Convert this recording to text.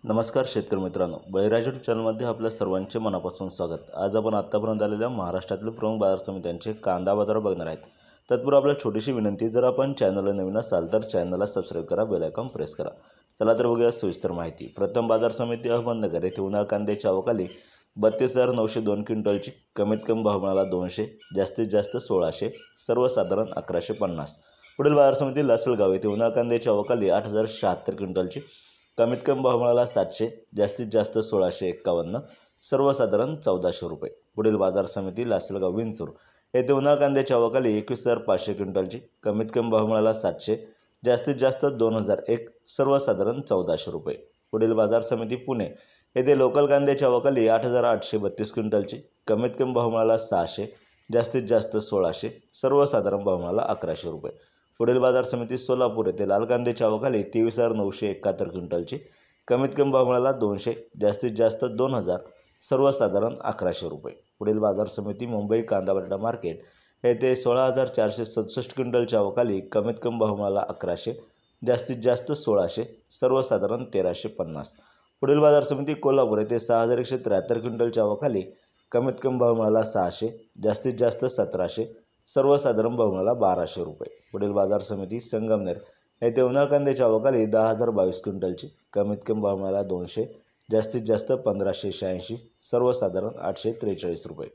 नमस्कार शेतकरी मित्रांनो, बळीराजा यूट्यूब चॅनलमध्ये आपल्या सर्वांचे मनापासून स्वागत। आज आपण आतापर्यंत आलेल्या महाराष्ट्रातील प्रमुख बाजार समित्यांचे कांदा बाजार बघणार आहेत। तत्पूर्वी आपल्याला छोटीशी विनंती, जर आपण चॅनलला नवीन असाल तर चॅनलला सबस्क्राइब करा, बेल आयकॉन प्रेस करा। चला तर बघूया सविस्तर माहिती। प्रथम बाजार समिती अहमदनगर येथे उन्हाळ कांद्याची आवक 32,902 क्विंटलची, कमीत कमी भाव मिळाला 200, जास्तीत जास्त 1600, सर्वसाधारण 1150। पुढील बाजार समिती लासलगाव येथे उन्हाळ कांद्याची आवक 8,076 क्विंटलची, कमीत कमी भाव मिळाला 700, जास्तीत जास्त 1651, सर्वसाधारण 1400 रुपये। पुढील बाजार समिती लासलगाव विंचूर येथे उन्हाळ कांद्याची आवक 21,500 क्विंटलची, कमीत कमी भाव मिळाला 700, जास्तीत जास्त 2001, सर्वसाधारण 1400 रुपये। पुढील बाजार समिती पुणे येथे लोकल कांद्याची आवक 8,832 क्विंटलची, कमीत कमी भाव मिळाला 600, जास्तीत जास्त 1600, सर्वसाधारण भाव मिळाला 1100 रुपये। पुढील बाजार समिती सोलापूर येथे लाल कांद्याची आवक 23,971 क्विंटलची, कमीत कमी भाव मिळाला 200, जास्तीत जास्त 2000, सर्वसाधारण 1100 रुपये। पुढील बाजार समिती मुंबई कांदा बटाटा मार्केट येथे 16,467 क्विंटलची आवक कमीत कमी भाव मिळाला 1100, जास्तीत जास्त 1600, सर्वसाधारण 1350। पुढील बाजार समिती कोल्हापूर येथे 6,173 क्विंटलची आवक कमीत कमी भाव मिळाला 600, जास्तीत जास्त 1700, सर्वसाधारण भाव मिळाला 1200 रुपये। पुढील बाजार समिती संगमनेर येथे उन्हाळ कांद्याची आवक 10,022 क्विंटलची, कमीत कमी भाव मिळाला 200, जास्तीत जास्त 1586, सर्वसाधारण 843 रुपये।